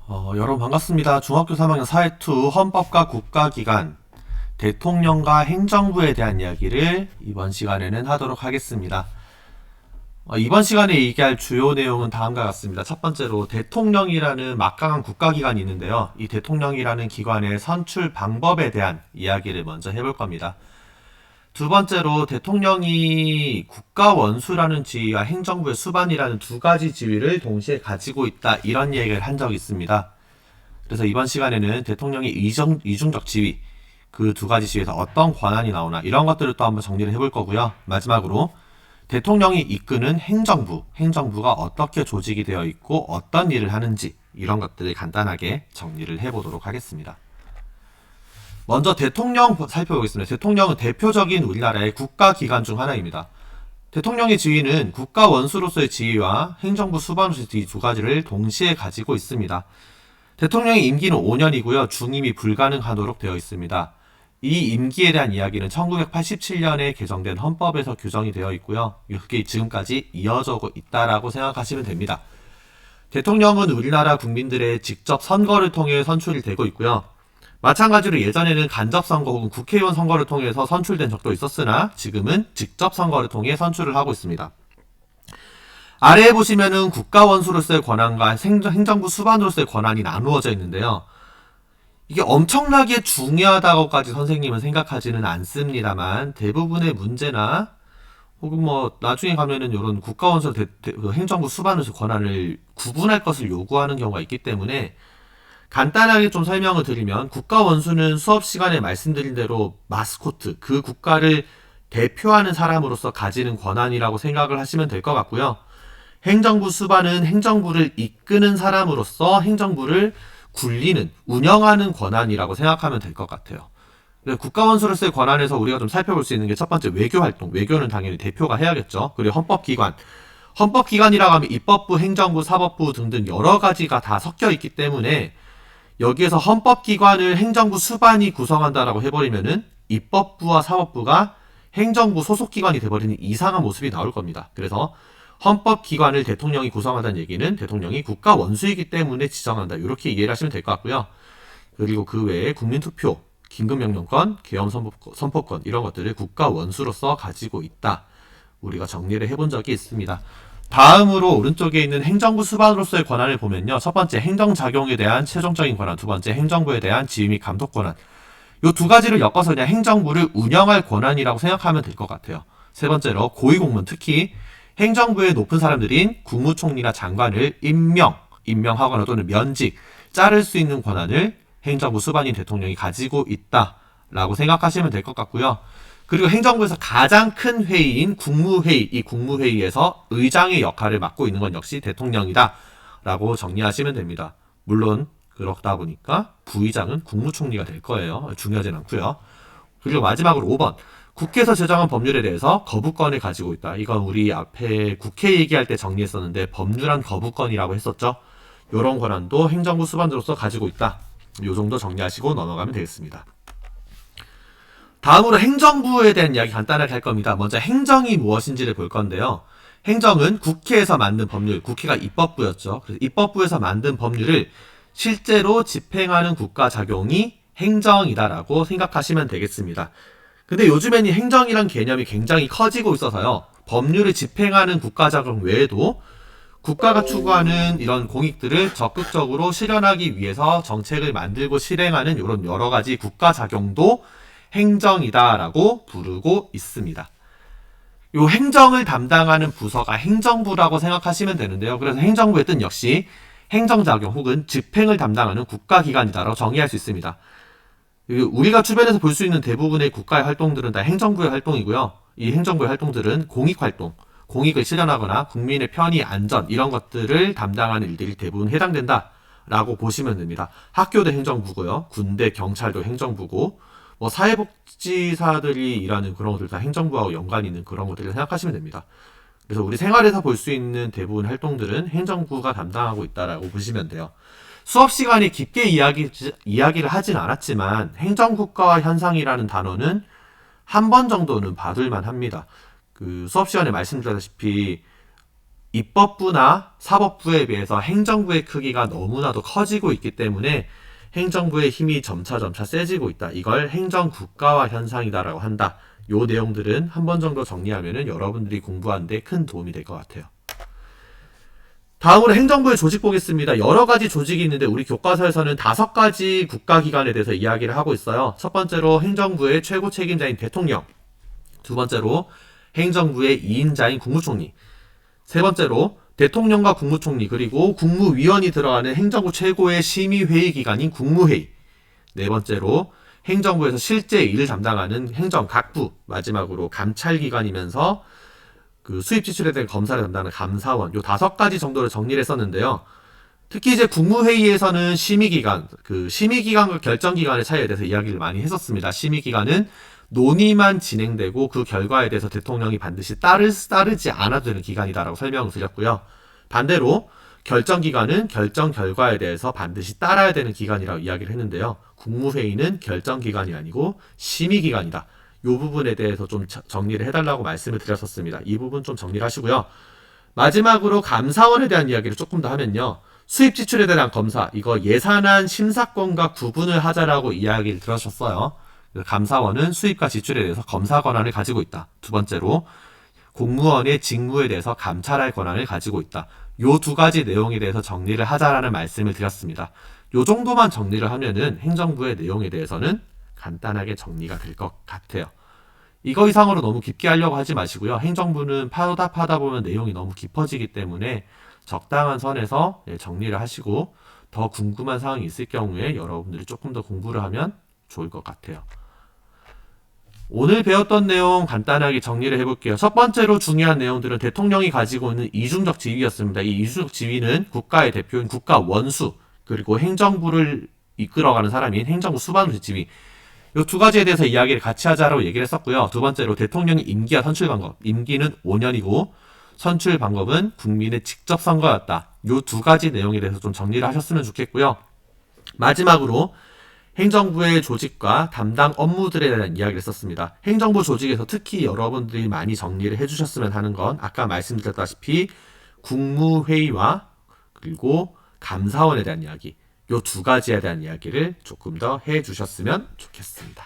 여러분 반갑습니다. 중학교 3학년 사회2 헌법과 국가기관, 대통령과 행정부에 대한 이야기를 이번 시간에는 하도록 하겠습니다. 이번 시간에 얘기할 주요 내용은 다음과 같습니다. 첫 번째로 대통령이라는 막강한 국가기관이 있는데요. 이 대통령이라는 기관의 선출 방법에 대한 이야기를 먼저 해볼 겁니다. 두 번째로 대통령이 국가원수라는 지위와 행정부의 수반이라는 두 가지 지위를 동시에 가지고 있다, 이런 얘기를 한 적이 있습니다. 그래서 이번 시간에는 대통령의 이중적 지위, 그 두 가지 지위에서 어떤 권한이 나오나 이런 것들을 또 한번 정리를 해볼 거고요. 마지막으로 대통령이 이끄는 행정부가 어떻게 조직이 되어 있고 어떤 일을 하는지, 이런 것들을 간단하게 정리를 해보도록 하겠습니다. 먼저 대통령 살펴보겠습니다. 대통령은 대표적인 우리나라의 국가기관 중 하나입니다. 대통령의 지위는 국가 원수로서의 지위와 행정부 수반으로서의 이 두 가지를 동시에 가지고 있습니다. 대통령의 임기는 5년이고요. 중임이 불가능하도록 되어 있습니다. 이 임기에 대한 이야기는 1987년에 개정된 헌법에서 규정이 되어 있고요. 그게 지금까지 이어져 오고 있다라고 생각하시면 됩니다. 대통령은 우리나라 국민들의 직접 선거를 통해 선출이 되고 있고요. 마찬가지로 예전에는 간접선거 혹은 국회의원 선거를 통해서 선출된 적도 있었으나 지금은 직접 선거를 통해 선출을 하고 있습니다. 아래에 보시면은 국가원수로서의 권한과 행정부 수반으로서의 권한이 나누어져 있는데요. 이게 엄청나게 중요하다고까지 선생님은 생각하지는 않습니다만, 대부분의 문제나 혹은 뭐 나중에 가면은 이런 국가원수 행정부 수반으로서의 권한을 구분할 것을 요구하는 경우가 있기 때문에 간단하게 좀 설명을 드리면, 국가원수는 수업 시간에 말씀드린 대로 마스코트, 그 국가를 대표하는 사람으로서 가지는 권한이라고 생각을 하시면 될 것 같고요. 행정부 수반은 행정부를 이끄는 사람으로서 행정부를 굴리는, 운영하는 권한이라고 생각하면 될 것 같아요. 국가원수로서의 권한에서 우리가 좀 살펴볼 수 있는 게 첫 번째, 외교활동. 외교는 당연히 대표가 해야겠죠. 그리고 헌법기관. 헌법기관이라고 하면 입법부, 행정부, 사법부 등등 여러 가지가 다 섞여 있기 때문에 여기에서 헌법기관을 행정부 수반이 구성한다라고 해버리면은 입법부와 사법부가 행정부 소속기관이 돼버리는 이상한 모습이 나올 겁니다. 그래서 헌법기관을 대통령이 구성한다는 얘기는 대통령이 국가원수이기 때문에 지정한다, 이렇게 이해를 하시면 될 것 같고요. 그리고 그 외에 국민투표, 긴급명령권, 계엄선포권, 이런 것들을 국가원수로서 가지고 있다, 우리가 정리를 해본 적이 있습니다. 다음으로 오른쪽에 있는 행정부 수반으로서의 권한을 보면요. 첫 번째, 행정작용에 대한 최종적인 권한. 두 번째, 행정부에 대한 지휘 및 감독 권한. 이 두 가지를 엮어서 그냥 행정부를 운영할 권한이라고 생각하면 될 것 같아요. 세 번째로, 고위공무원, 특히 행정부의 높은 사람들인 국무총리나 장관을 임명하거나 또는 면직, 자를 수 있는 권한을 행정부 수반인 대통령이 가지고 있다라고 생각하시면 될 것 같고요. 그리고 행정부에서 가장 큰 회의인 국무회의, 이 국무회의에서 의장의 역할을 맡고 있는 건 역시 대통령이다 라고 정리하시면 됩니다. 물론 그렇다 보니까 부의장은 국무총리가 될 거예요. 중요하진 않고요. 그리고 마지막으로 5번, 국회에서 제정한 법률에 대해서 거부권을 가지고 있다. 이건 우리 앞에 국회 얘기할 때 정리했었는데 법률안 거부권이라고 했었죠. 이런 권한도 행정부 수반으로서 가지고 있다. 이 정도 정리하시고 넘어가면 되겠습니다. 다음으로 행정부에 대한 이야기 간단하게 할 겁니다. 먼저 행정이 무엇인지를 볼 건데요. 행정은 국회에서 만든 법률, 국회가 입법부였죠. 그래서 입법부에서 만든 법률을 실제로 집행하는 국가작용이 행정이다라고 생각하시면 되겠습니다. 근데 요즘에는 행정이란 개념이 굉장히 커지고 있어서요. 법률을 집행하는 국가작용 외에도 국가가 추구하는 이런 공익들을 적극적으로 실현하기 위해서 정책을 만들고 실행하는 이런 여러 가지 국가작용도 행정이다라고 부르고 있습니다. 요 행정을 담당하는 부서가 행정부라고 생각하시면 되는데요. 그래서 행정부의 뜻 역시 행정작용 혹은 집행을 담당하는 국가기관이다라고 정의할 수 있습니다. 우리가 주변에서 볼 수 있는 대부분의 국가의 활동들은 다 행정부의 활동이고요. 이 행정부의 활동들은 공익활동, 공익을 실현하거나 국민의 편의, 안전, 이런 것들을 담당하는 일들이 대부분 해당된다라고 보시면 됩니다. 학교도 행정부고요. 군대, 경찰도 행정부고, 뭐 사회복지사들이 일하는 그런 것들 다 행정부하고 연관이 있는 그런 것들을 생각하시면 됩니다. 그래서 우리 생활에서 볼 수 있는 대부분 활동들은 행정부가 담당하고 있다라고 보시면 돼요. 수업 시간에 깊게 이야기를 하진 않았지만 행정국가화 현상이라는 단어는 한 번 정도는 봐둘만 합니다. 그 수업 시간에 말씀드렸다시피 입법부나 사법부에 비해서 행정부의 크기가 너무나도 커지고 있기 때문에 행정부의 힘이 점차 세지고 있다. 이걸 행정국가화 현상이다라고 한다. 요 내용들은 한 번 정도 정리하면은 여러분들이 공부하는 데 큰 도움이 될 것 같아요. 다음으로 행정부의 조직 보겠습니다. 여러 가지 조직이 있는데 우리 교과서에서는 5가지 국가기관에 대해서 이야기를 하고 있어요. 첫 번째로 행정부의 최고 책임자인 대통령, 두 번째로 행정부의 2인자인 국무총리, 세 번째로 대통령과 국무총리 그리고 국무위원이 들어가는 행정부 최고의 심의회의기관인 국무회의, 네 번째로 행정부에서 실제 일을 담당하는 행정각부, 마지막으로 감찰기관이면서 그 수입 지출에 대한 검사를 담당하는 감사원, 요 5가지 정도를 정리를 했었는데요. 특히 이제 국무회의에서는 심의기관과 결정기관의 차이에 대해서 이야기를 많이 했었습니다. 심의기관은 논의만 진행되고 그 결과에 대해서 대통령이 반드시 따르지 않아도 되는 기관이다라고 설명을 드렸고요. 반대로 결정기관은 결정 결과에 대해서 반드시 따라야 되는 기관이라고 이야기를 했는데요. 국무회의는 결정기관이 아니고 심의기관이다. 이 부분에 대해서 좀 정리를 해달라고 말씀을 드렸었습니다. 이 부분 좀 정리를 하시고요. 마지막으로 감사원에 대한 이야기를 조금 더 하면요. 수입 지출에 대한 검사, 이거 예산안 심사권과 구분을 하자라고 이야기를 들으셨어요. 감사원은 수입과 지출에 대해서 검사 권한을 가지고 있다. 두 번째로 공무원의 직무에 대해서 감찰할 권한을 가지고 있다. 요 2가지 내용에 대해서 정리를 하자라는 말씀을 드렸습니다. 요 정도만 정리를 하면은 행정부의 내용에 대해서는 간단하게 정리가 될 것 같아요. 이거 이상으로 너무 깊게 하려고 하지 마시고요. 행정부는 파다 보면 내용이 너무 깊어지기 때문에 적당한 선에서 정리를 하시고 더 궁금한 사항이 있을 경우에 여러분들이 조금 더 공부를 하면 좋을 것 같아요. 오늘 배웠던 내용 간단하게 정리를 해볼게요. 첫 번째로 중요한 내용들은 대통령이 가지고 있는 이중적 지위였습니다. 이 이중적 지위는 국가의 대표인 국가 원수 그리고 행정부를 이끌어가는 사람인 행정부 수반의 지위, 이 2가지에 대해서 이야기를 같이 하자라고 얘기를 했었고요. 두 번째로 대통령의 임기와 선출 방법, 임기는 5년이고 선출 방법은 국민의 직접 선거였다. 이 2가지 내용에 대해서 좀 정리를 하셨으면 좋겠고요. 마지막으로 행정부의 조직과 담당 업무들에 대한 이야기를 했었습니다. 행정부 조직에서 특히 여러분들이 많이 정리를 해주셨으면 하는 건 아까 말씀드렸다시피 국무회의와 그리고 감사원에 대한 이야기, 이 2가지에 대한 이야기를 조금 더 해주셨으면 좋겠습니다.